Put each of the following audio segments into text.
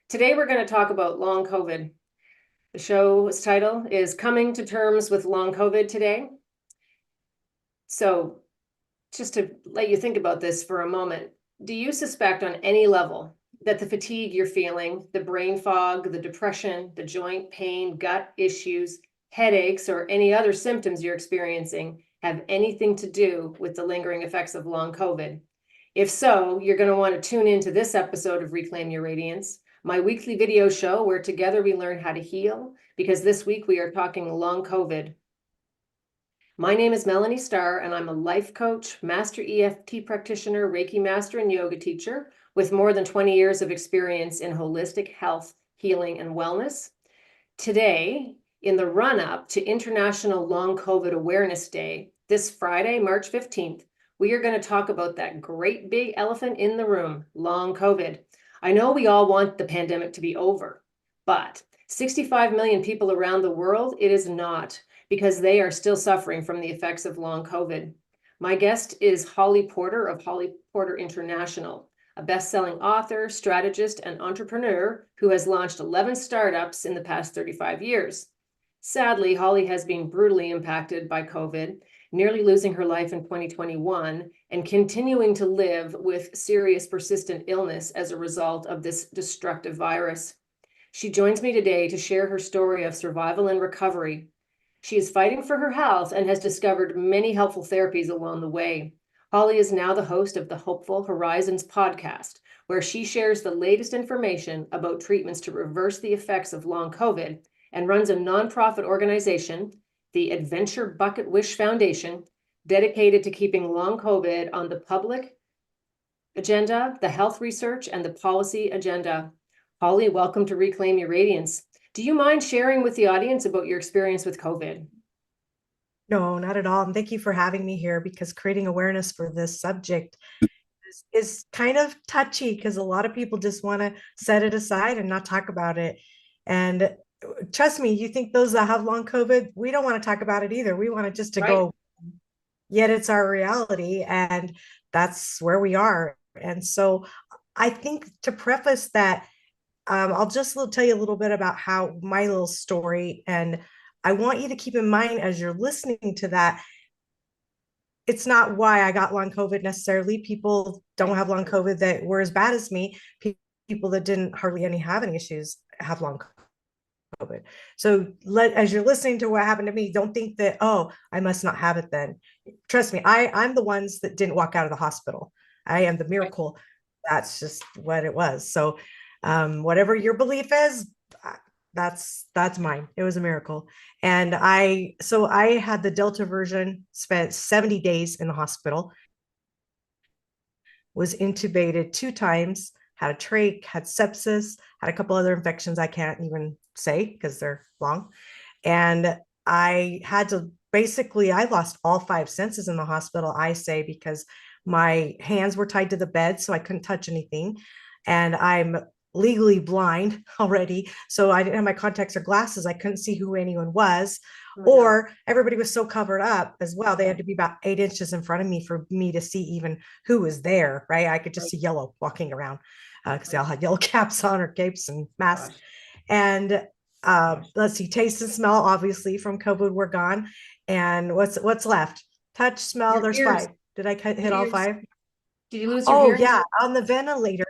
Today, we're going to talk about long COVID. The show's title is Coming to Terms with Long COVID Today. So, just to let you think about this for a moment, do you suspect on any level that the fatigue you're feeling, the brain fog, the depression, the joint pain, gut issues, headaches, or any other symptoms you're experiencing have anything to do with the lingering effects of long COVID? If so, you're going to want to tune into this episode of Reclaim Your Radiance, my weekly video show where together we learn how to heal, because this week we are talking long COVID. My name is Melanie Starr, and I'm a life coach, master EFT practitioner, Reiki master, and yoga teacher with more than 20 years of experience in holistic health, healing, and wellness. Today, in the run-up to International Long COVID Awareness Day, this Friday, March 15th, we are going to talk about that great big elephant in the room, long COVID. I know we all want the pandemic to be over, but 65 million people around the world, it is not, because they are still suffering from the effects of long COVID. My guest is Holly Porter of Holly Porter International, a best-selling author, strategist, and entrepreneur who has launched 11 startups in the past 35 years. Sadly, Holly has been brutally impacted by COVID, nearly losing her life in 2021 and continuing to live with serious persistent illness as a result of this destructive virus. She joins me today to share her story of survival and recovery. She is fighting for her health and has discovered many helpful therapies along the way. Holly is now the host of the Hopeful Horizons podcast, where she shares the latest information about treatments to reverse the effects of long COVID and runs a nonprofit organization, the Adventure Bucket Wish Foundation, dedicated to keeping long COVID on the public agenda, the health research, and the policy agenda. Holly, welcome to Reclaim Your Radiance. Do you mind sharing with the audience about your experience with COVID? No, not at all. And thank you for having me here because creating awareness for this subject is kind of touchy because a lot of people just want to set it aside and not talk about it. And trust me, you think those that have long COVID, we don't want to talk about it either. We want it just to Right. go, yet it's our reality. And that's where we are. And so I think to preface that, I'll just tell you a little bit about how my little story. And I want you to keep in mind as you're listening to that, it's not why I got long COVID necessarily. People don't have long COVID that were as bad as me. People that didn't hardly have any issues have long COVID. So as you're listening to what happened to me, don't think that, oh, I must not have it then. Trust me, I'm the ones that didn't walk out of the hospital. I am the miracle. That's just what it was. So whatever your belief is, that's mine. It was a miracle. And I had the Delta version, spent 70 days in the hospital, was intubated 2 times, had a trach, had sepsis, had a couple other infections I can't even say because they're long. And I had to I lost all 5 senses in the hospital, I say, because my hands were tied to the bed, so I couldn't touch anything. And I'm legally blind already. So I didn't have my contacts or glasses. I couldn't see who anyone was. Or everybody was so covered up as well. They had to be about 8 inches in front of me for me to see even who was there, right? I could just see yellow walking around because they all had yellow caps on or capes and masks. And let's see, taste and smell, obviously, from COVID were gone. And what's left? Touch, smell, there's five. Did I hit all five? Did you lose your Oh, hearing? yeah. On the ventilator,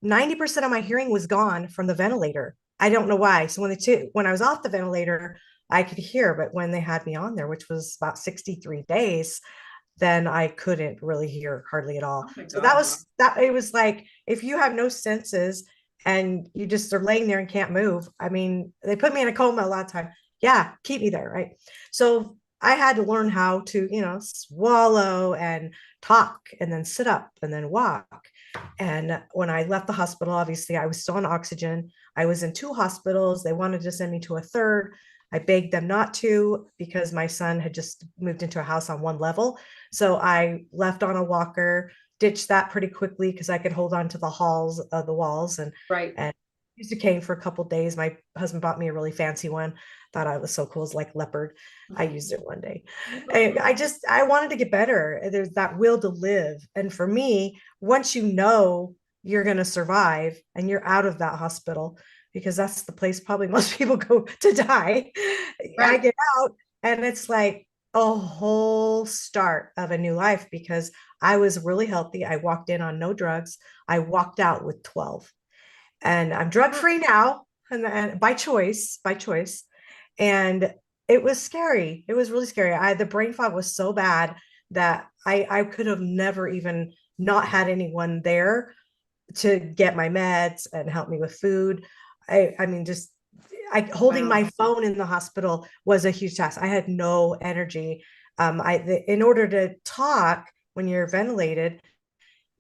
90% of my hearing was gone from the ventilator. I don't know why. So when I was off the ventilator, I could hear, but when they had me on there, which was about 63 days, then I couldn't really hear hardly at all. So it was like, if you have no senses and you just are laying there and can't move, I mean, they put me in a coma a lot of time. Yeah, keep me there, right? So I had to learn how to, swallow and talk and then sit up and then walk. And when I left the hospital, obviously I was still on oxygen. I was in 2 hospitals. They wanted to send me to a third. I begged them not to because my son had just moved into a house on 1 level. So I left on a walker, ditched that pretty quickly because I could hold on to the walls, and used a cane for a couple of days. My husband bought me a really fancy one. Thought I was so cool. It's like leopard. I used it one day. I wanted to get better. There's that will to live. And for me, once you know you're going to survive and you're out of that hospital because that's the place probably most people go to die. I Right. get out and it's like a whole start of a new life because I was really healthy. I walked in on no drugs. I walked out with 12 and I'm drug Huh. free now and by choice. And it was scary. It was really scary. The brain fog was so bad that I could have never even not had anyone there to get my meds and help me with food. I mean, just holding Wow. my phone in the hospital was a huge task. I had no energy. In order to talk when you're ventilated,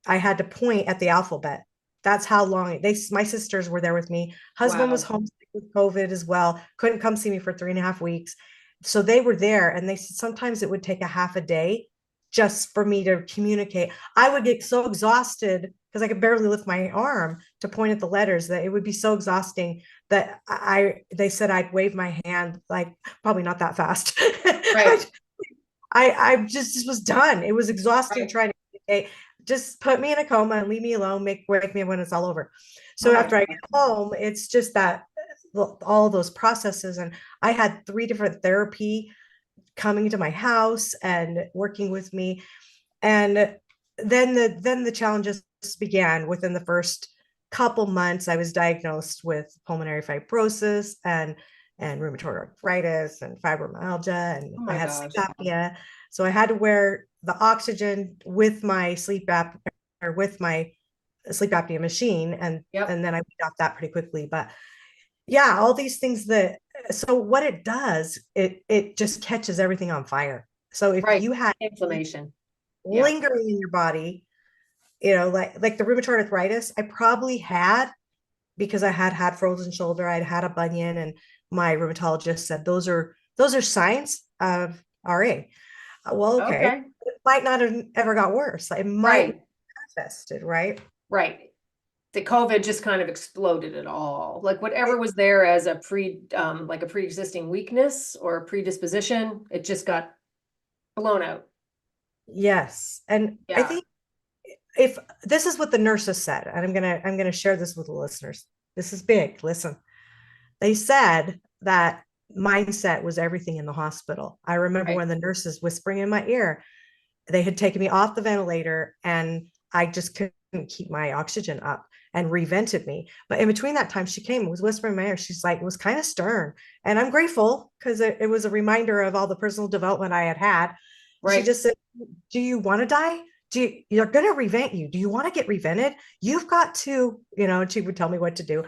I had to point at the alphabet. That's how long my sisters were there with me. Husband was Wow. homesick with COVID as well. Couldn't come see me for 3.5 weeks. So they were there and they said sometimes it would take a half a day just for me to communicate. I would get so exhausted because I could barely lift my arm to point at the letters that it would be so exhausting that they said I'd wave my hand like probably not that fast. Right. I just was done. It was exhausting Right. trying to communicate. Just put me in a coma and leave me alone. Wake me when it's all over. Oh So my after I get God. home, it's just that all those processes, and I had 3 different therapy coming to my house and working with me, and then the challenges began within the first couple months. I was diagnosed with pulmonary fibrosis and rheumatoid arthritis and fibromyalgia, and Oh I my had sleep gosh. apnea. So I had to wear the oxygen with my sleep apnea machine, Yep. and then I weaned off that pretty quickly. But yeah, all these things that so what it does, it just catches everything on fire. So if Right. you had heat Inflammation. Yeah. lingering in your body, like the rheumatoid arthritis, I probably had because I had frozen shoulder, I'd had a bunion, and my rheumatologist said those are signs of RA. Well, okay, Okay. it might not have ever got worse. It might have Right. manifested, right? Right. The COVID just kind of exploded it all. Like whatever was there as a like a pre-existing weakness or a predisposition, it just got blown out. Yes, and I Yeah. think if this is what the nurses said, and I'm gonna share this with the listeners. This is big. Listen, they said that mindset was everything in the hospital. I remember Right. when the nurses whispering in my ear, they had taken me off the ventilator and I just couldn't keep my oxygen up and revented me. But in between that time, she came and was whispering in my ear. She's like, it was kind of stern. And I'm grateful because it was a reminder of all the personal development I had had. She Right. just said, do you want to die? You're going to revent you. Do you want to get revented? You've got to, and she would tell me what to do.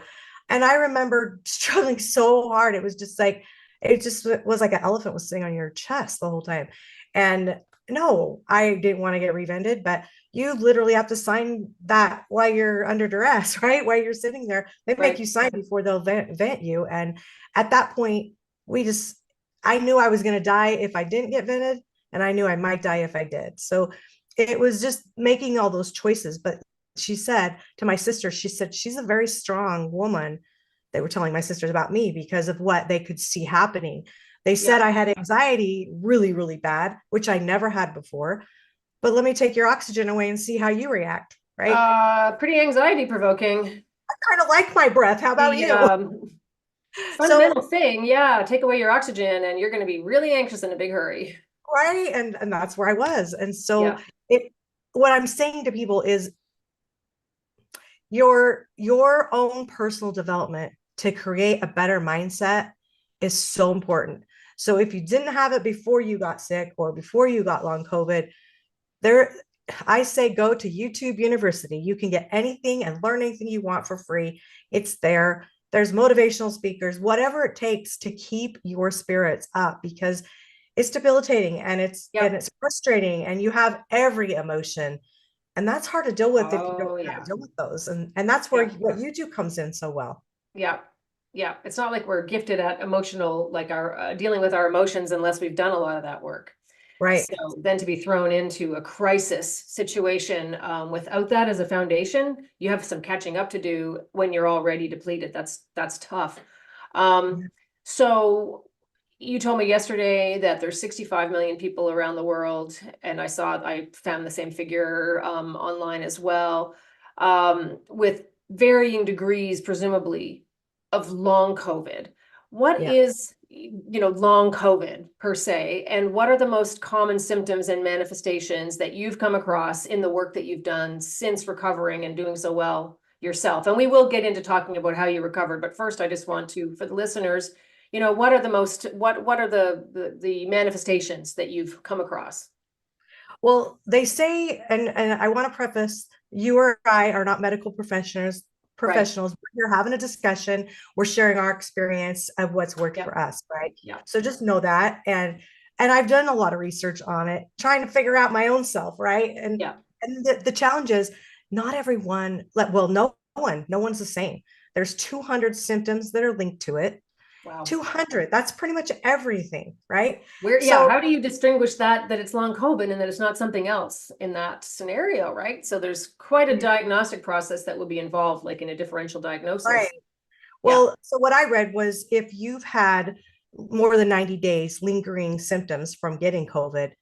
And I remember struggling so hard. It was just like, it just was like an elephant was sitting on your chest the whole time. And no, I didn't want to get revented, but you literally have to sign that while you're under duress, right? While you're sitting there, they make Right. you sign before they'll vent you. And at that point, we just, I knew I was going to die if I didn't get vented, and I knew I might die if I did. So it was just making all those choices. But she said to my sister, she said, she's a very strong woman. They were telling my sisters about me because of what they could see happening. They Yeah. said I had anxiety really, really bad, which I never had before. But let me take your oxygen away and see how you react. Right. Pretty anxiety provoking. I kind of like my breath. How about The you? So, fundamental thing, yeah, take away your oxygen and you're going to be really anxious in a big hurry. right. And that's where I was. And so Yeah. what I'm saying to people is your own personal development to create a better mindset is so important. So if you didn't have it before you got sick or before you got long COVID, there I say go to YouTube University. You can get anything and learn anything you want for free. It's there. There's motivational speakers, whatever it takes to keep your spirits up because it's debilitating and it's and Yep. it's frustrating and you have every emotion, and that's hard to deal with if you don't Oh, know how to yeah. deal with those, and that's where Yeah. what you do comes in so well. Yeah. Yeah. It's not like we're gifted at emotional, like our dealing with our emotions unless we've done a lot of that work. Right. So then to be thrown into a crisis situation without that as a foundation, you have some catching up to do when you're already depleted. That's tough. Um, so you told me yesterday that there's 65 million people around the world, and I found the same figure online as well. with varying degrees, presumably, of long COVID. What Yeah. is, long COVID per se, and what are the most common symptoms and manifestations that you've come across in the work that you've done since recovering and doing so well yourself? And we will get into talking about how you recovered, but first I just want to, for the listeners, what are the most, what are the manifestations that you've come across? Well, they say, and I want to preface, you or I are not medical Right. professionals. We're having a discussion. We're sharing our experience of what's worked Yep. for us, right? Yep. So just know that. And I've done a lot of research on it, trying to figure out my own self, right? Yep. And the challenge is not everyone, like, well, no one's the same. There's 200 symptoms that are linked to it. Wow. 200, that's pretty much everything, right? Yeah, So how do you distinguish that it's long COVID and that it's not something else in that scenario, right? So there's quite a diagnostic process that would be involved, like in a differential right. diagnosis. Yeah, Well, so what I read was if you've had more than 90 days lingering symptoms from getting COVID,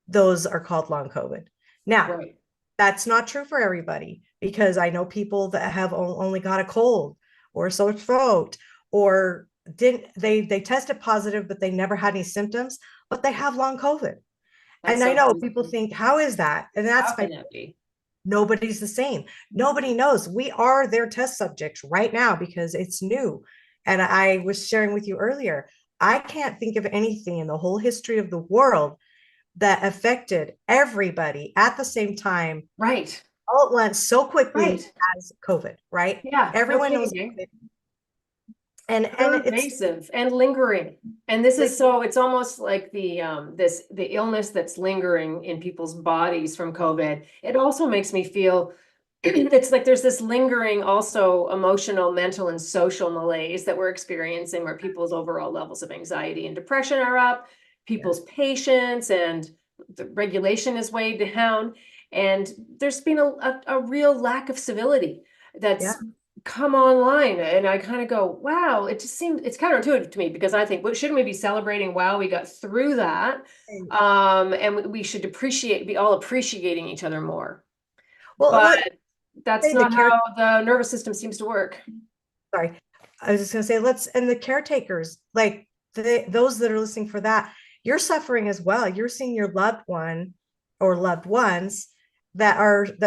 those are called long COVID. Now, right. that's not true for everybody because I know people that have only got a cold or a sore throat or didn't they tested positive but they never had any symptoms, but they have long COVID. That's And I so know people interesting. think, how is that? And How that's my can that be? nobody's the same. Nobody knows. We are their test subjects right now because it's new. And I was sharing with you earlier, I can't think of anything in the whole history of the world that affected everybody at the same time Right, all at once so quickly right. as COVID, right? Yeah, no Everyone knows kidding, eh? COVID. And it's Pervasive and lingering. And this is like, so, it's almost like the illness that's lingering in people's bodies from COVID. It also makes me feel it's like there's this lingering also emotional, mental, and social malaise that we're experiencing where people's overall levels of anxiety and depression are up, yeah, people's patience and the regulation is way down. And there's been a real lack of civility yeah. that's come online. And I kind of go, wow, it just seems it's counterintuitive to me because I think, well, shouldn't we be celebrating, wow, we got through that? And we should be all appreciating each other more. Well, But let's that's say the not care how the nervous system seems to work. sorry. I was just gonna say, let's and the caretakers, like those that are listening for that, you're suffering as well. You're seeing your loved one or loved ones that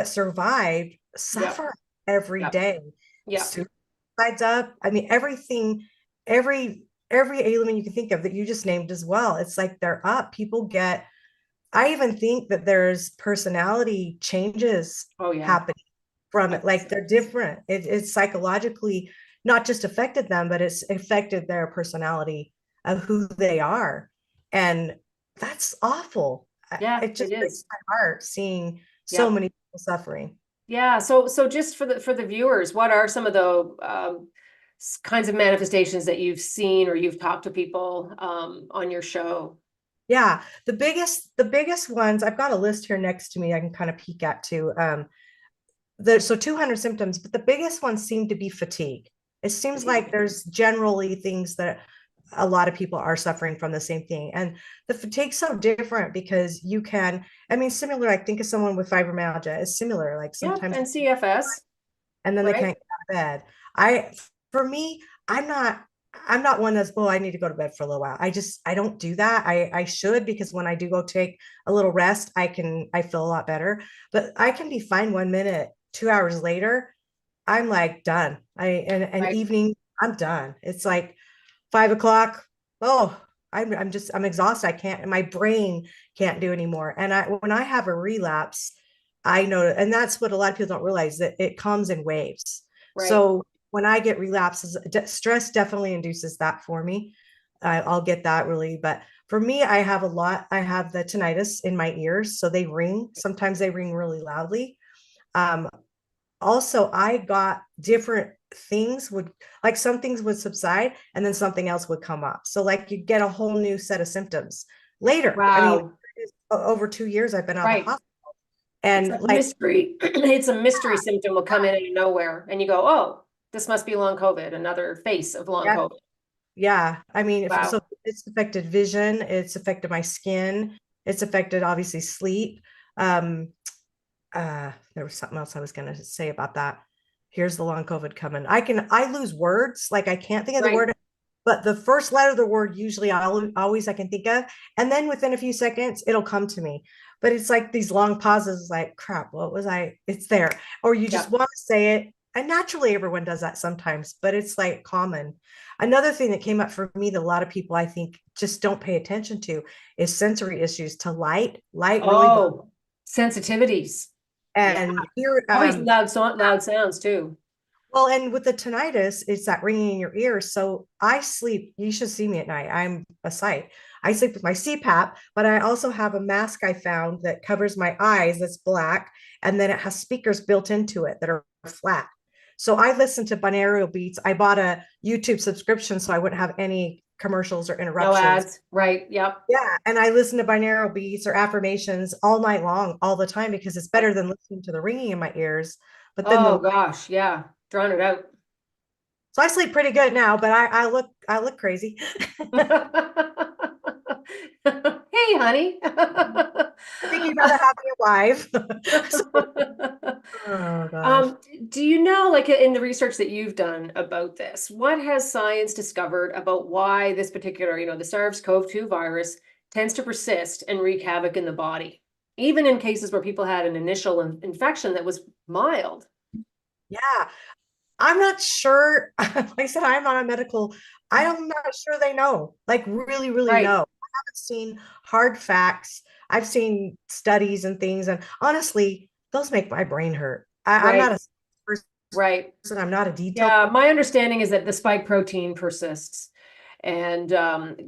survived Yep, suffer every yep, day. yep. Suicides up. I mean, everything, every ailment you can think of that you just named as well. It's like they're up. People get, I even think that there's personality changes Oh yeah, happening from I it. think Like so. they're different. It's psychologically not just affected them, but it's affected their personality of who they are. And that's awful. Yeah, It it just breaks is. my heart seeing so Yep. many people suffering. Yeah. So just for the viewers, what are some of the kinds of manifestations that you've seen or you've talked to people on your show? Yeah, the biggest ones, I've got a list here next to me I can kind of peek at too. So 200 symptoms, but the biggest ones seem to be fatigue. It seems like Fatigue. there's generally things that a lot of people are suffering from the same thing. And the fatigue's so different because you can, I mean, similar, like think of someone with fibromyalgia, is similar. Like Yep. sometimes, And CFS, and then they right? can't get out of bed. I, for me, I'm not one that's, oh, I need to go to bed for a little while. I don't do that. I should, because when I do go take a little rest, I feel a lot better, but I can be fine 1 minute, 2 hours later, I'm like done. And Right. evening, I'm done. It's like 5 o'clock. Oh, I'm exhausted. I can't, my brain can't do anymore. And when I have a relapse, I know, and that's what a lot of people don't realize, that it comes in waves. Right. So when I get relapses, stress definitely induces that for me. I'll get that really, but for me, I have the tinnitus in my ears, so they ring. Sometimes they ring really loudly. Um, Also, I got different things would, like, some things would subside and then something else would come up. So like you get a whole new set of symptoms later. I mean, Wow. over 2 years I've been out of the Right. hospital, It's and like like, mystery. It's a mystery symptom will come in out of nowhere and you go, oh, this must be long COVID, another face of long yeah, COVID. yeah. I mean, if so, Wow. it's affected vision, it's affected my skin, it's affected obviously sleep. Um, There was something else I was going to say about that. Here's the long COVID coming. I lose words. Like I can't think of the Right. word, but the first letter of the word usually always I can think of. And then within a few seconds, it'll come to me. But it's like these long pauses, like crap, what was I? It's there. Or you just Yeah. want to say it. And naturally everyone does that sometimes, but it's like common. Another thing that came up for me that a lot of people I think just don't pay attention to is sensory issues to light. Light really Oh, sensitivities. Yeah. and here, Always loud sounds too. well, and with the tinnitus, it's that ringing in your ears. So I sleep. You should see me at night. I'm a sight. I sleep with my CPAP, but I also have a mask I found that covers my eyes that's black, and then it has speakers built into it that are flat. So I listen to binaural beats. I bought a YouTube subscription so I wouldn't have any commercials or No interruptions. ads. Right. Yep. Yeah, and I listen to binaural beats or affirmations all night long, all the time because it's better than listening to the ringing in my ears. But then Oh the gosh. Yeah. Drown it out. So I sleep pretty good now, but I look crazy. Hey, honey. I think you'd rather have me alive. So, oh gosh. Um, do you know, like in the research that you've done about this, what has science discovered about why this particular, the SARS-CoV-2 virus tends to persist and wreak havoc in the body, even in cases where people had an initial infection that was mild? Yeah. I'm not sure. Like I said, I'm not a medical. I'm not sure they know. Like really, really know. Right, I haven't seen hard facts. I've seen studies and things, and honestly, those make my brain hurt. I'm not right, a person. right. I'm not a detail. Yeah, my understanding is that the spike protein persists and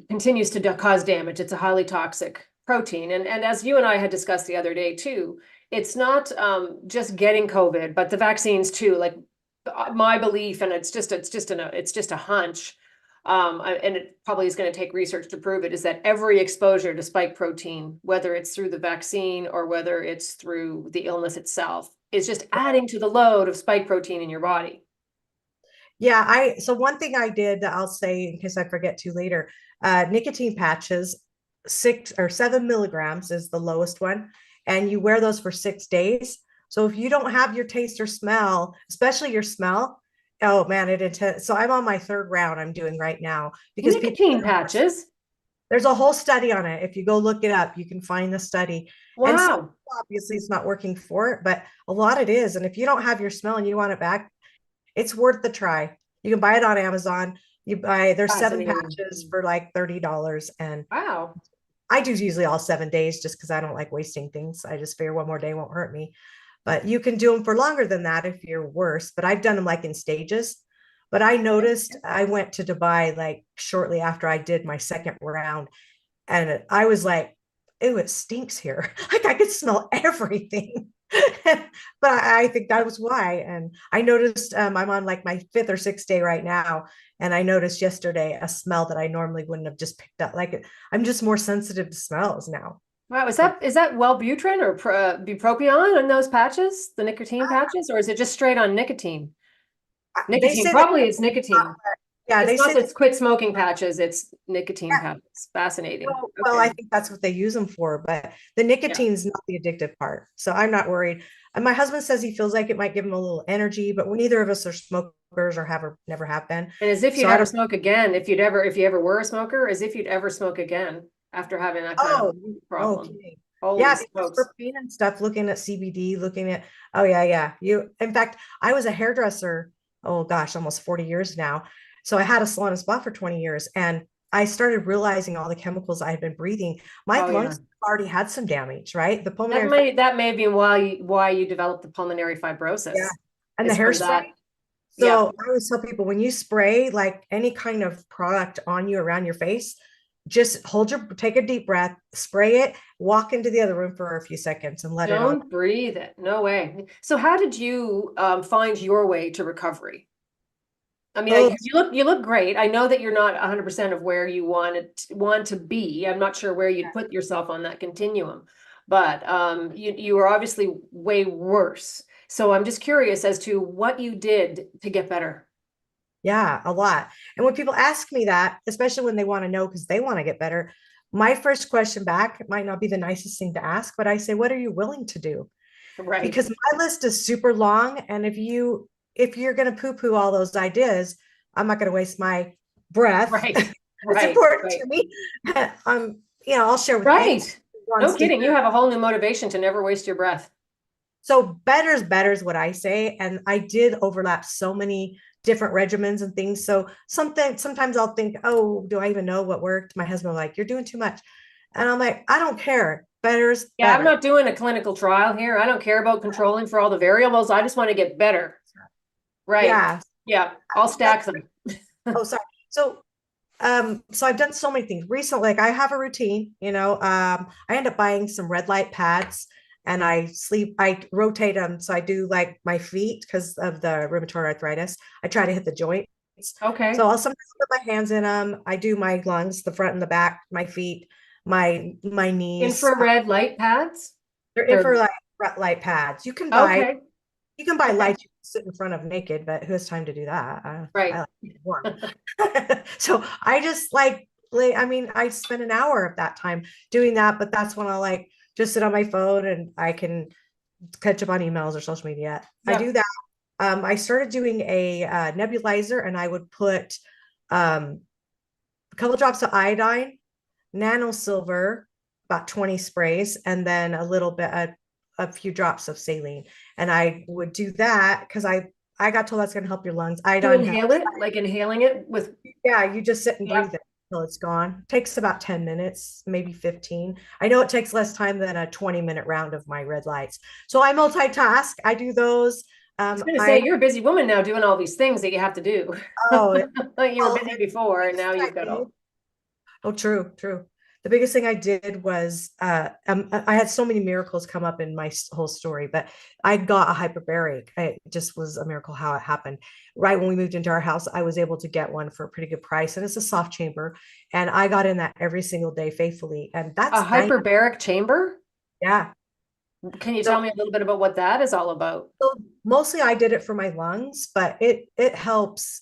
continues to cause damage. It's a highly toxic protein. And as you and I had discussed the other day too, it's not just getting COVID, but the vaccines too. Like my belief, and it's just a hunch, and it probably is going to take research to prove it, is that every exposure to spike protein, whether it's through the vaccine or whether it's through the illness itself, is just adding to the load of spike protein in your body. Yeah, so one thing I did that I'll say in case I forget to later, nicotine patches, 6 or 7 milligrams is the lowest one, and you wear those for 6 days. So if you don't have your taste or smell, especially your smell, oh man, it intense. So I'm on my third round I'm doing right now because people Nicotine patches. there's a whole study on it. If you go look it up, you can find the study. And some Wow. obviously it's not working for it, but a lot it is. And if you don't have your smell and you want it back, it's worth the try. You can buy it on Amazon. There's 7 patches Fascinating. for like $30. And Wow. I do usually all 7 days just because I don't like wasting things. I just figure one more day won't hurt me. But you can do them for longer than that if you're worse. But I've done them like in stages. But I noticed I went to Dubai like shortly after I did my second round. And I was like, ew, it stinks here. Like I could smell everything. But I think that was why. And I noticed I'm on like my fifth or sixth day right now. And I noticed yesterday a smell that I normally wouldn't have just picked up. Like I'm just more sensitive to smells now. Wow. Is So that Wellbutrin or bupropion in those patches, the nicotine patches, or is it just straight on nicotine? they Nicotine. say that, Probably it's nicotine. yeah, It's they not say that quit smoking patches, it's nicotine that, patches. Fascinating. well, I Okay. think that's what they use them for, but the Yeah. nicotine's not the addictive part. So I'm not worried. And my husband says he feels like it might give him a little energy, but neither of us are smokers or have or never have been. And as if So you'd I ever don't. smoke again, if you ever were a smoker, as if you'd ever smoke again after having that kind of Oh, problem. okay. Holy Yeah, because smokes. for pain and stuff, looking at CBD, looking at, oh yeah, yeah. In fact, I was a hairdresser, oh gosh, almost 40 years now. So I had a salon and spa for 20 years and I started realizing all the chemicals I had been breathing. My Oh yeah. lungs already had some damage, right? The pulmonary, That may be why you developed the pulmonary yeah, fibrosis. and the Is from hairspray. that. Yeah. So I always tell people when you spray like any kind of product on you around your face, just take a deep breath, spray it, walk into the other room for a few seconds and let it all. Don't breathe it. No way. So how did you find your way to recovery? I mean, Oh, you look great. I know that you're not 100% of where you want to be. I'm not sure where you'd put yourself on that continuum, but you were obviously way worse. So I'm just curious as to what you did to get better. yeah, a lot. And when people ask me that, especially when they want to know because they want to get better, my first question back, it might not be the nicest thing to ask, but I say, what are you willing to do? Right. because my list is super long. And if you're going to poo poo all those ideas, I'm not going to waste my breath. Right. It's Right. important to Right. me. I'll share with anyone Right. who No wants to kidding. You hear. have a whole new motivation to never waste your breath. So better is what I say. And I did overlap so many different regimens and things. So sometimes I'll think, oh, do I even know what worked? My husband will like, you're doing too much. And I'm like, I don't care. Better's Yeah, I'm better. not doing a clinical trial here. I don't care about controlling for all the variables. I just want to get better. Right. Yeah. Yeah. I'll stack them. Oh, sorry. So I've done so many things recently. Like I have a routine, I end up buying some red light pads and I rotate them. So I do like my feet because of the rheumatoid arthritis. I try to hit the joints. So Okay. I'll sometimes put my hands in them. I do my lungs, the front and the back, my feet, my knees. Infrared light pads. They're They're infrared light pads. okay. You can buy Okay. lights you can sit in front of naked, but who has time to do that? I Right. like to be warm. So I just I mean, I spend an hour of that time doing that, but that's when I like just sit on my phone and I can catch up on emails or social media. I Yep. do that. I started doing a nebulizer and I would put um, a couple drops of iodine, nano silver, about 20 sprays, and then a few drops of saline. And I would do that because I got told that's going to help your lungs. To Iodine inhale it, like inhaling it with, yeah, you just sit and yeah. breathe it until it's gone. Takes about 10 minutes, maybe 15. I know it takes less time than a 20-minute round of my red lights. So I multitask. I do those. I was going to I say, you're a busy woman now doing all these things that you have to do. oh Like you were well, busy before and now I you've got did. all. Oh, true. The biggest thing I did was I had so many miracles come up in my whole story, but I got a hyperbaric. It just was a miracle how it happened. Right when we moved into our house, I was able to get one for a pretty good price, and it's a soft chamber, and I got in that every single day faithfully, and A that's 90. hyperbaric chamber? Yeah. Can you So, tell me a little bit about what that is all about? so mostly I did it for my lungs, but it helps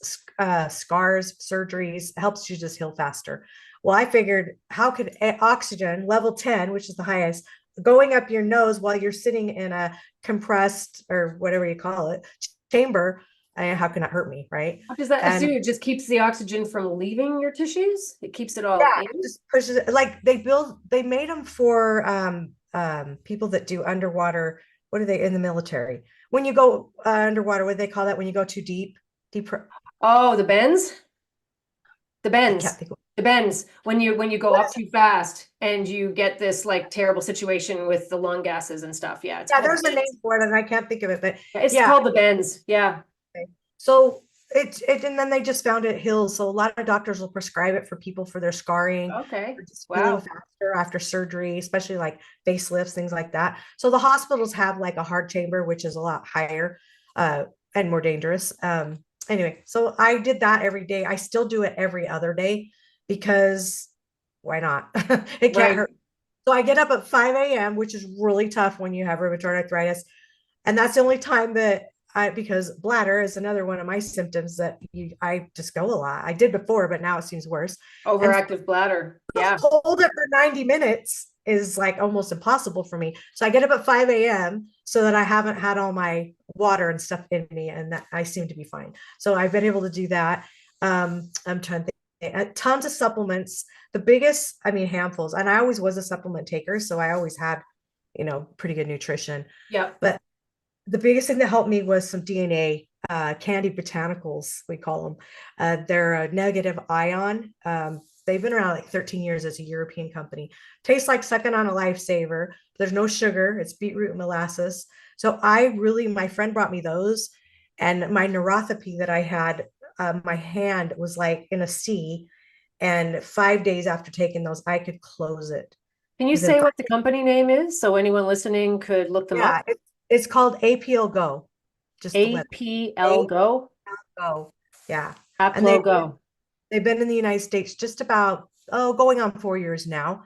scars, surgeries, helps you just heal faster. Well, I figured how could oxygen level 10, which is the highest, going up your nose while you're sitting in a compressed or whatever you call it chamber, how can that hurt me, right? What does that And do? It just keeps the oxygen from leaving your tissues? It keeps it all yeah, in? it just pushes it. Like they made them for people that do underwater. What are they in the military? When you go underwater, what do they call that? When you go too deep. Oh, the bends? The I can't bends. think of The bends. When you go what up is it. too fast and you get this like terrible situation with the lung gases and stuff. Yeah, it's Yeah, called the there's a name bends. for it, and I can't think of it. But Yeah, it's yeah, called the bends. Yeah. okay. So and then they just found it heals. So a lot of doctors will prescribe it for people for their scarring, Okay. for just healing Wow. faster after surgery, especially like facelifts, things like that. So the hospitals have like a hard chamber, which is a lot higher uh, and more dangerous. Anyway, so I did that every day. I still do it every other day because why not? It can't Right. hurt. So I get up at 5 a.m., which is really tough when you have rheumatoid arthritis. And that's the only time that because bladder is another one of my symptoms that I just go a lot. I did before, but now it seems worse. And Overactive bladder. Yeah. hold it for 90 minutes is like almost impossible for me. So I get up at 5 a.m. so that I haven't had all my water and stuff in me, and that I seem to be fine. So I've been able to do that. I'm trying to think, tons of supplements. The biggest, I mean, handfuls. And I always was a supplement taker, so I always had, pretty good nutrition. Yeah. But the biggest thing that helped me was some DNA, candy botanicals, we call them. They're a negative ion. They've been around like 13 years as a European company. Tastes like sucking on a lifesaver. There's no sugar. It's beetroot and molasses. So my friend brought me those, and my neuropathy that I had, my hand was like in a C. And 5 days after taking those, I could close it Can you within say five. what the company name is so anyone listening could look them Yeah, up? it's called APL Go. Just the letter APL A Go? Go. Yeah. And Aplo Go. they've been in the United States just about going on 4 years now.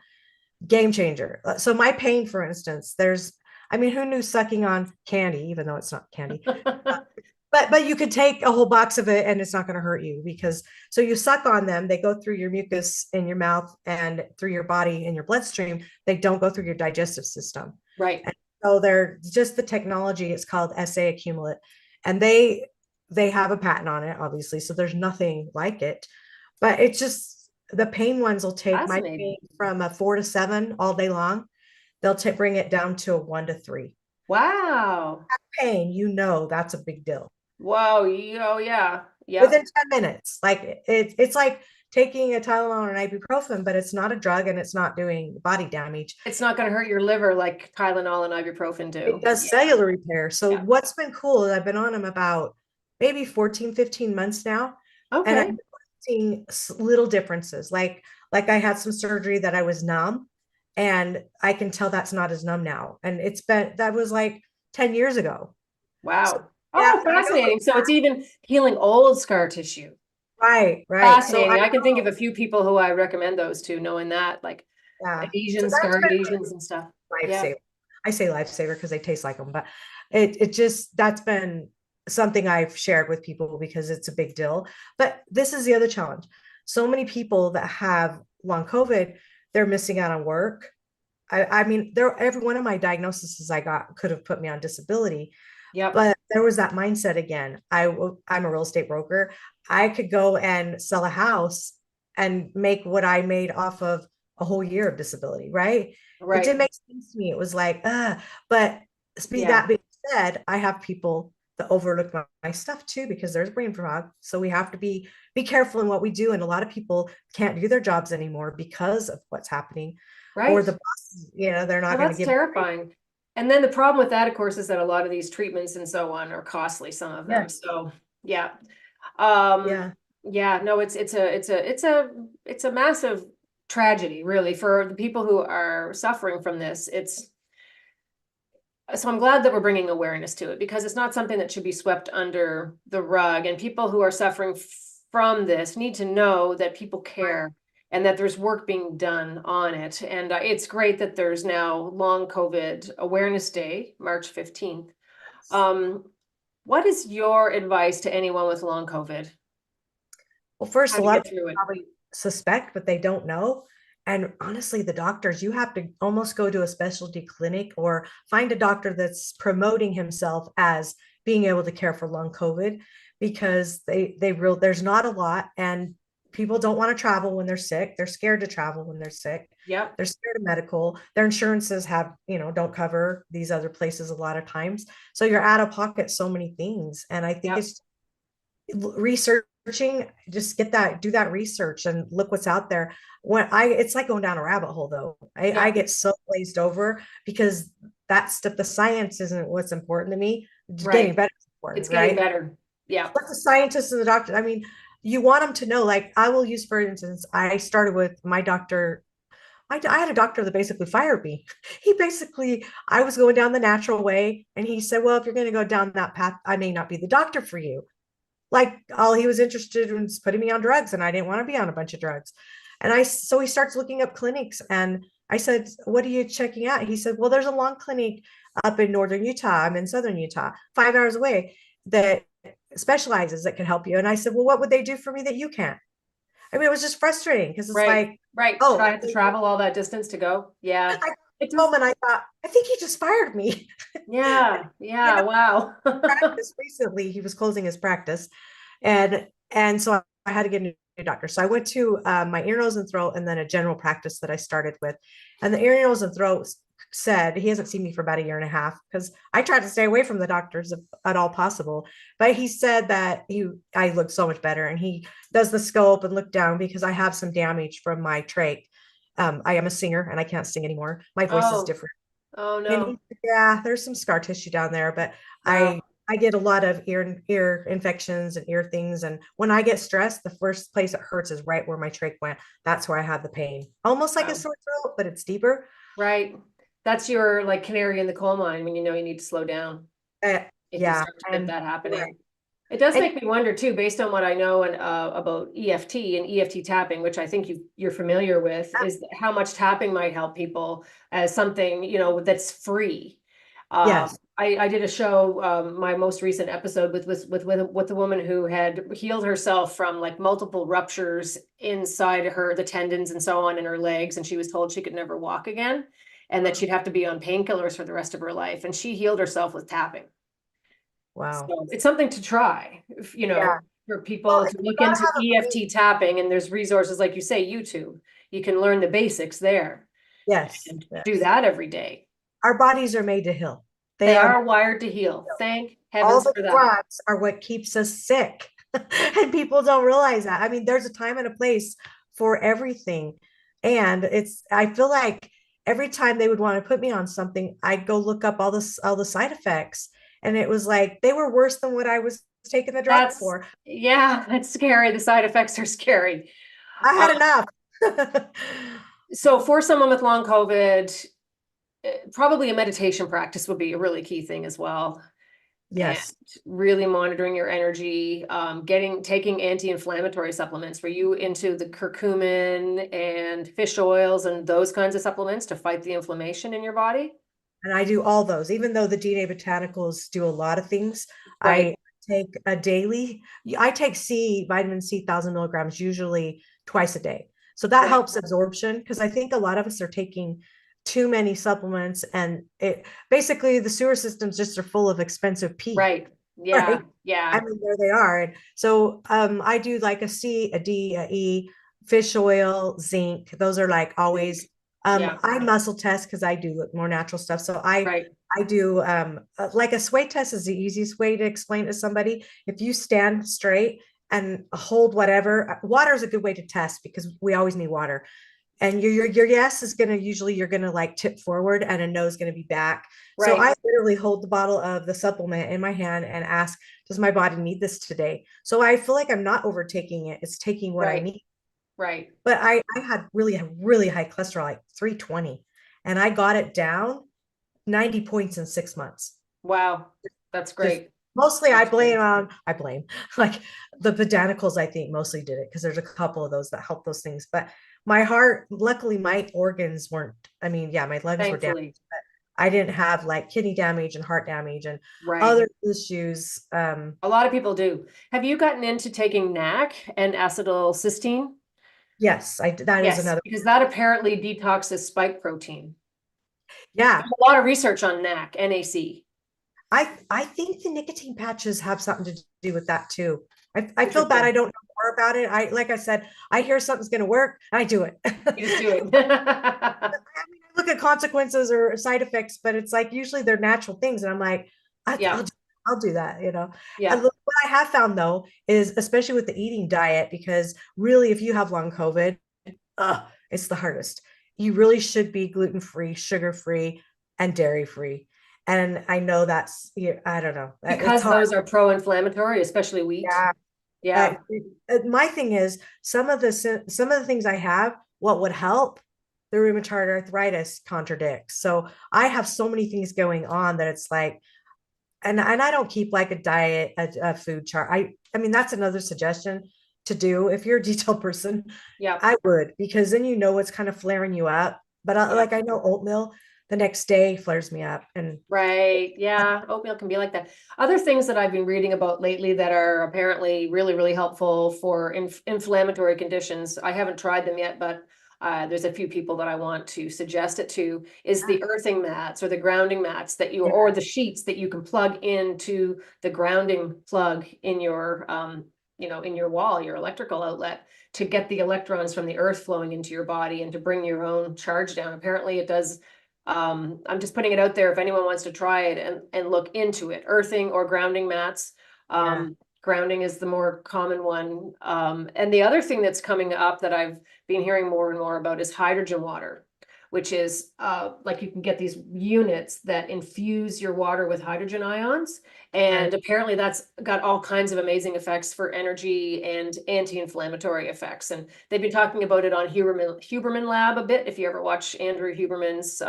Game changer. So my pain, for instance, I mean, who knew sucking on candy, even though it's not candy? But you could take a whole box of it and it's not going to hurt you because so you suck on them, they go through your mucus in your mouth and through your body and your bloodstream. They don't go through your digestive system. Right. And So they're just the technology. It's called SA Accumulate, and they have a patent on it, obviously. So there's nothing like it, but it's just the pain ones will take my pain Fascinating. from a 4 to 7 all day long. They'll bring it down to a 1 to 3. Wow. Pain, that's a big deal. Wow. Oh, yeah. Within Yep. 10 minutes. Like it's like taking a Tylenol or an ibuprofen, but it's not a drug and it's not doing body damage. It's not going to hurt your liver like Tylenol and ibuprofen It do. does Yeah. cellular repair. So Yeah. what's been cool is I've been on them about maybe 14, 15 months now. And Okay. I'm seeing little differences. Like I had some surgery that I was numb and I can tell that's not as numb now. And that was like 10 years ago. So Wow. yeah, Oh, and I know fascinating. So it's even healing old scar tissue. right, right. So I Fascinating. I can think of a few people who I recommend those to, knowing that, like yeah. So adhesions, that's scar been adhesions and stuff. Yeah. lifesaver. I say lifesaver because they taste like them, but it just that's been something I've shared with people because it's a big deal. But this is the other challenge. So many people that have long COVID, they're missing out on work. I mean, every one of my diagnoses I got could have put me on disability, Yep. but there was that mindset again. I'm a real estate broker. I could go and sell a house and make what I made off of a whole year of disability, right? It Right. didn't make sense to me. It was like, but Yeah. that being said, I have people that overlook my stuff too because there's brain fog. So we have to be careful in what we do. And a lot of people can't do their jobs anymore because of what's happening. Or Right. the boss, they're not Well, going to that's give. terrifying. And then the problem with that, of course, is that a lot of these treatments and so on are costly, some of them. Yes. So yeah. Um, Yeah. yeah, no, it's a massive tragedy, really, for the people who are suffering from this. So I'm glad that we're bringing awareness to it because it's not something that should be swept under the rug. And people who are suffering from this need to know that people care and that there's work being done on it. And it's great that there's now Long COVID Awareness Day, March 15th. Um, what is your advice to anyone with long COVID? Well, first, How a to lot of get people through it? probably suspect, but they don't know. And honestly, the doctors, you have to almost go to a specialty clinic or find a doctor that's promoting himself as being able to care for long COVID because there's not a lot and people don't want to travel when they're sick. They're scared to travel when they're sick. Yep, They're scared of medical. Their insurances don't cover these other places a lot of times. So you're out of pocket so many things. And I think yep, it's researching, just do that research and look what's out there. It's like going down a rabbit hole though. I yep, get so glazed over because that stuff, the science isn't what's important to me. Just getting right. better is It's important, getting right? better. Yeah. Let the scientists and the doctor, I mean, you want them to know, like I will use, for instance, I started with my doctor. I had a doctor that basically fired me. I was going down the natural way. And he said, well, if you're going to go down that path, I may not be the doctor for you. Like all he was interested in was putting me on drugs and I didn't want to be on a bunch of drugs. So he starts looking up clinics and I said, what are you checking out? He said, well, there's a long clinic up in northern Utah. I'm in southern Utah, 5 hours away, that specializes that can help you. And I said, well, what would they do for me that you can't? I mean, it was just frustrating because it's Right, like, right. Should oh, I have to travel all that distance to go? Yeah. I It home does. and I thought, I think he just fired me. Yeah, you yeah, know, wow. practice recently, he was closing his practice. And so I had to get a new doctor. So I went to my ear, nose, and throat, and then a general practice that I started with. And the ear, nose, and throat said he hasn't seen me for about a year and a half because I tried to stay away from the doctors if at all possible. But he said that I look so much better, and he does the scope and look down because I have some damage from my trach. I am a singer and I can't sing anymore. My voice is Oh, different. oh And no. yeah, there's some scar tissue down there, but I Wow. I get a lot of ear infections and ear things. And when I get stressed, the first place it hurts is right where my trach went. That's where I had the pain. Almost like a Wow. sore throat, but it's deeper. Right. That's your like canary in the coal mine when you know you need to slow down if you Yeah. start to get And that right. happening. It does And make me wonder too, based on what I know about EFT and EFT tapping, which I think you're familiar with, is how much tapping might help people as something, that's free. yes. I did a show, my most recent episode with a woman who had healed herself from like multiple ruptures inside the tendons and so on in her legs, and she was told she could never walk again. and that she'd have to be on painkillers for the rest of her life. And she healed herself with tapping. Wow. So it's something to try, Yeah. for Well, people to you look gotta into have a brain. EFT tapping, and there's resources like you say, YouTube. You can learn the basics there Yes, and do yes. that every day. Our bodies are made to heal. They They are. are wired to heal. Thank All heavens the for that. drugs are what keeps us sick. And people don't realize that. I mean, there's a time and a place for everything. And I feel like every time they would want to put me on something, I'd go look up all the side effects. And it was like they were worse than what I was taking the drug That's, for. yeah, it's scary. The side effects are scary. I Uh, had enough. so for someone with long COVID, probably a meditation practice would be a really key thing as well. And Yes. really monitoring your energy, taking anti-inflammatory supplements. Were you into the curcumin and fish oils and those kinds of supplements to fight the inflammation in your body? And I do all those, even though the DNA botanicals do a lot of things. Right, I take a daily, I take vitamin C, 1,000 milligrams, usually twice a day. So that right, helps absorption because I think a lot of us are taking too many supplements and it basically the sewer systems just are full of expensive pee, right. Yeah, right? I yeah, mean, there they are. And so I do like a C, a D, a E, fish oil, zinc. Those are like zinc. always. Yeah, I muscle test because I do look more natural stuff. So right, I do like a sway test is the easiest way to explain to somebody. If you stand straight and hold whatever, water is a good way to test because we always need water. And your yes is gonna usually you're gonna like tip forward and a no is gonna be back. So right, I literally hold the bottle of the supplement in my hand and ask, does my body need this today? So I feel like I'm not overtaking it. It's taking what I right, need. right. But I had really high cholesterol, like 320, and I got it down 90 points in 6 months. Wow, that's Just great. mostly That's great. I blame like the botanicals, I think mostly did it because there's a couple of those that help those things. But my heart, luckily my organs weren't, I mean, yeah, my lungs were damaged. Thankfully, I didn't have like kidney damage and heart damage and right. other issues. A lot of people do. Have you gotten into taking NAC and acetylcysteine? Yes, that is Yes, another. because that apparently detoxes spike protein. Yeah, There's a lot of research on NAC, NAC. I think the nicotine patches have something to do with that too. I feel bad I Interesting. don't know more about it. I like I said, I hear something's going to work, I do it. You just do it. I mean, I look at consequences or side effects, but it's like usually they're natural things, and I'm like, Yeah, I'll do that, you know. And yeah, look, what I have found though is, especially with the eating diet, because really, if you have long COVID, it's the hardest. You really should be gluten free, sugar free, and dairy free. And I know that's, yeah, I don't know, it's because hard. those are pro-inflammatory, especially wheat. Yeah. Uh, Yeah, my thing is some of the things I have, what would help the rheumatoid arthritis contradicts. So I have so many things going on that it's like, and I don't keep like a diet, a food chart. I mean, that's another suggestion to do if you're a detailed person. yeah, I would, because then you know what's kind of flaring you up. But yeah. like I know oatmeal the next day flares me up, and Right. Yeah. Oatmeal can be like that. Other things that I've been reading about lately that are apparently really, really helpful for inflammatory conditions. I haven't tried them yet, but there's a few people that I want to suggest it to is the earthing mats or the grounding mats or yeah, the sheets that you can plug into the grounding plug in your, in your wall, your electrical outlet to get the electrons from the earth flowing into your body and to bring your own charge down. Apparently it does. I'm just putting it out there if anyone wants to try it and look into it. Earthing or grounding mats. yeah, Grounding is the more common one. And the other thing that's coming up that I've been hearing more and more about is hydrogen water, which is like you can get these units that infuse your water with hydrogen ions. And right. apparently that's got all kinds of amazing effects for energy and anti-inflammatory effects. And they've been talking about it on Huberman Lab a bit. If you ever watch Andrew Huberman's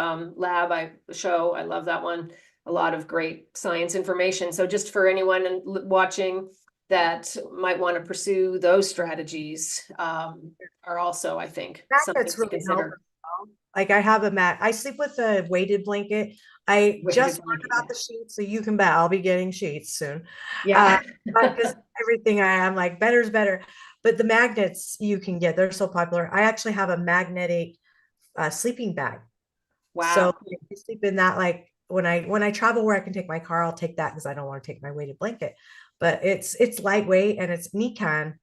show, I love that one. A lot of great science information. So just for anyone watching that might want to pursue those strategies, are also, I think, something That's to really helpful. consider. Like I have a mat. I sleep with a weighted blanket. I Weighted just learned blanket, about yeah. the sheets, so you can bet I'll be getting sheets soon. Uh, Yeah. because everything I am like better is better. But the magnets you can get, they're so popular. I actually have a magnetic sleeping bag. So Wow. I sleep in that, like when I travel where I can take my car, I'll take that because I don't want to take my weighted blanket. But it's lightweight and it's Nikan,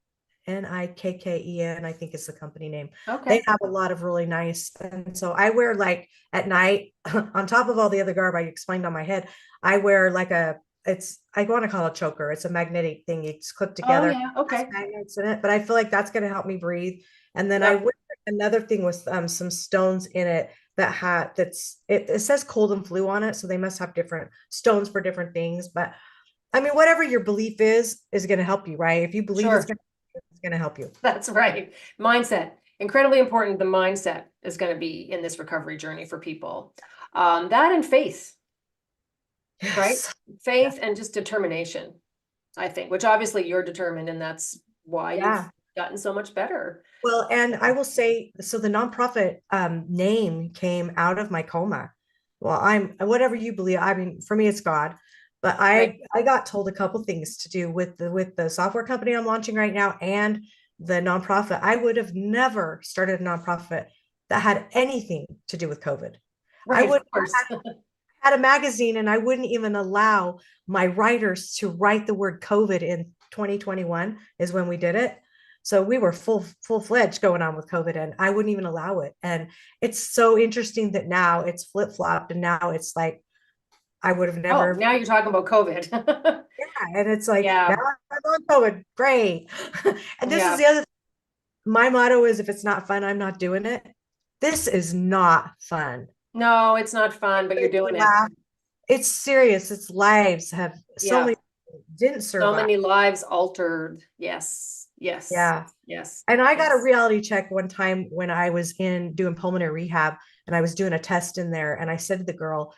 Nikken, I think is the company name. They Okay. have a lot of really nice, and so I wear like at night on top of all the other garb I explained on my head, I wear like I want to call it a choker. It's a magnetic thing. It's clipped Oh together, yeah. has Okay. magnets in it, but I feel like that's going to help me breathe. And then I Yep. wear another thing with some stones in it it says cold and flu on it, so they must have different stones for different things. But I mean, whatever your belief is going to help you, right? If you believe Sure. it's going to help you. That's right. Mindset. Incredibly important. The mindset is going to be in this recovery journey for people. That and faith, right? Yes. Faith Yes. and just determination, I think, which obviously you're determined, and that's why you've Yeah. gotten so much better. Well, and I will say, so the nonprofit name came out of my coma. Well, I'm whatever you believe. I mean, for me, it's God. But Right. I got told a couple things to do with the software company I'm launching right now and the nonprofit. I would have never started a nonprofit that had anything to do with COVID. I Right. would Of course. had a magazine and I wouldn't even allow my writers to write the word COVID in 2021 is when we did it. So we were full-fledged going on with COVID and I wouldn't even allow it. And it's so interesting that now it's flip-flopped and now it's like I would have Oh, never, now you're talking about COVID. yeah, and it's like now Yeah. I'm on COVID. Great. And this is Yeah. the other, my motto is if it's not fun, I'm not doing it. This is not fun. No, it's not fun, but you're Make you doing it. laugh. It's serious. Its lives have so Yeah. many didn't So survive. many lives altered. Yes. Yes. Yeah. Yes. And I got a Yes. reality check one time when I was in doing pulmonary rehab and I was doing a test in there. And I said to the girl,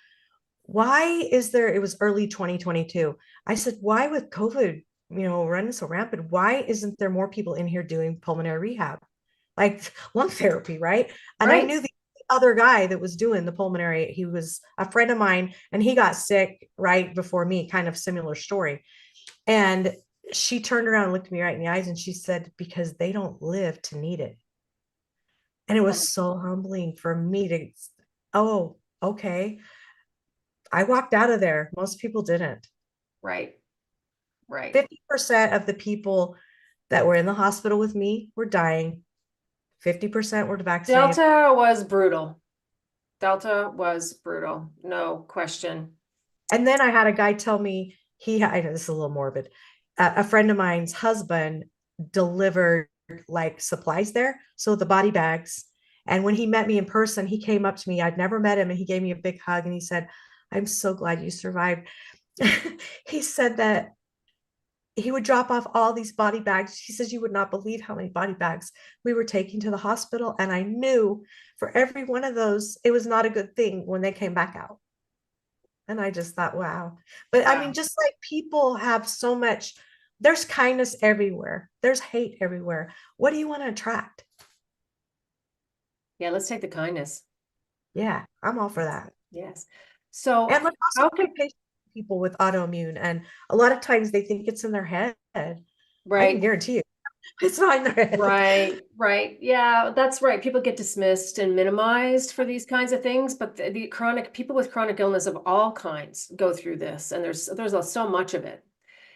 why is there, it was early 2022. I said, why with COVID, running so rampant, why isn't there more people in here doing pulmonary rehab? Like lung therapy, right? And I Right. knew the other guy that was doing the pulmonary, he was a friend of mine and he got sick right before me, kind of similar story. And she turned around and looked me right in the eyes and she said, because they don't live to need it. And it was so humbling for me to, oh, okay. I walked out of there. Most people didn't. Right. Right. 50% of the people that were in the hospital with me were dying. 50% were vaccinated. Delta was brutal. Delta was brutal. No question. And then I had a guy tell me I know this is a little morbid. A friend of mine's husband delivered like supplies there. So the body bags. And when he met me in person, he came up to me. I'd never met him. And he gave me a big hug and he said, I'm so glad you survived. He said that he would drop off all these body bags. He says, you would not believe how many body bags we were taking to the hospital. And I knew for every one of those, it was not a good thing when they came back out. And I just thought, wow. But I mean, Wow. just like people have so much, there's kindness everywhere, there's hate everywhere. What do you want to attract? Yeah, let's take the kindness. Yeah, I'm all for Yes. that. Yes. So And let's also how be can, patient with people with autoimmune. And a lot of times they think it's in their head. I can right. guarantee you it's not in their head. Right, right. Yeah, that's right. People get dismissed and minimized for these kinds of things, but the chronic people with chronic illness of all kinds go through this, and so much of it.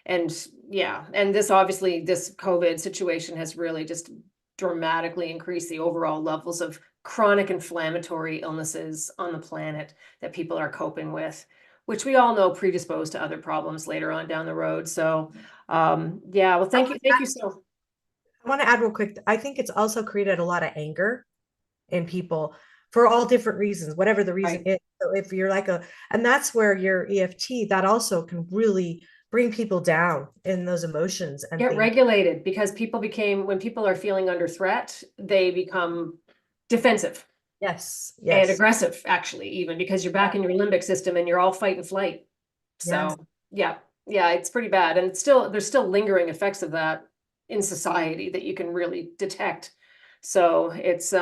And yeah, and this obviously this COVID situation has really just dramatically increased the overall levels of chronic inflammatory illnesses on the planet that people are coping with, which we all know predispose to other problems later on down the road. So, yeah, well, I thank you so. want to add real quick. I think it's also created a lot of anger in people for all different reasons, whatever the reason Right. is. So if you're and that's where your EFT, that also can really bring people down in those emotions and Get things. regulated because when people are feeling under threat, they become defensive Yes, and yes, aggressive, actually, even because you're back in your limbic system and you're all fight and flight. yes. So yeah, yeah, it's pretty bad. And there's still lingering effects of that in society that you can really detect. So it's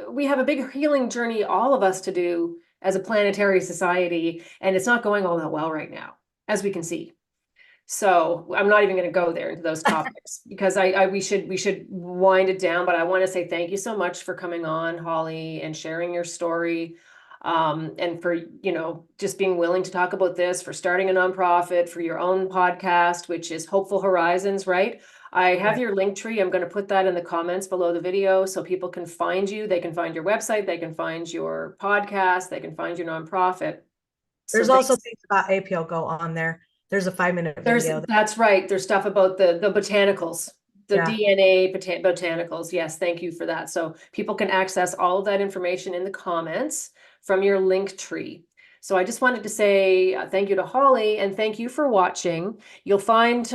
we have a big healing journey, all of us to do as a planetary society, and it's not going all that well right now, as we can see. So I'm not even going to go there into those topics because we should wind it down. But I want to say thank you so much for coming on, Holly, and sharing your story. And for, just being willing to talk about this, for starting a nonprofit, for your own podcast, which is Hopeful Horizons, right? I have Right. your link tree. I'm going to put that in the comments below the video so people can find you. They can find your website, they can find your podcast, they can find your nonprofit. So There's also thanks. things about APL Go on there. There's a 5-minute There's, video. that's right. There's stuff about the botanicals, the Yeah. DNA botanicals. Yes, thank you for that. So people can access all of that information in the comments from your link tree. So I just wanted to say thank you to Holly and thank you for watching. You'll find,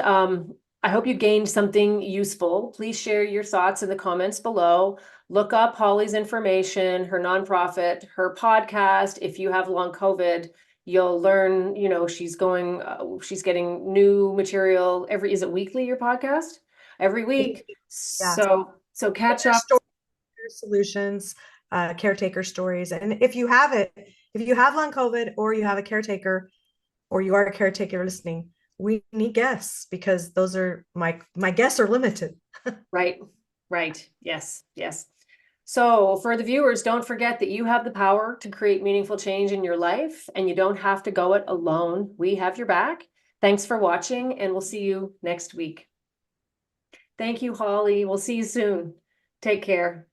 I hope you gained something useful. Please share your thoughts in the comments below. Look up Holly's information, her nonprofit, her podcast. If you have long COVID, you'll learn, she's getting new material is it weekly, your podcast? Every week. Yeah. So catch up. Stories, solutions, caretaker stories. And if you have it, if you have long COVID or you have a caretaker or you are a caretaker listening, we need guests because those are my guests are limited. Right, right. Yes, yes. So for the viewers, don't forget that you have the power to create meaningful change in your life and you don't have to go it alone. We have your back. Thanks for watching and we'll see you next week. Thank you, Holly. We'll see you soon. Take care.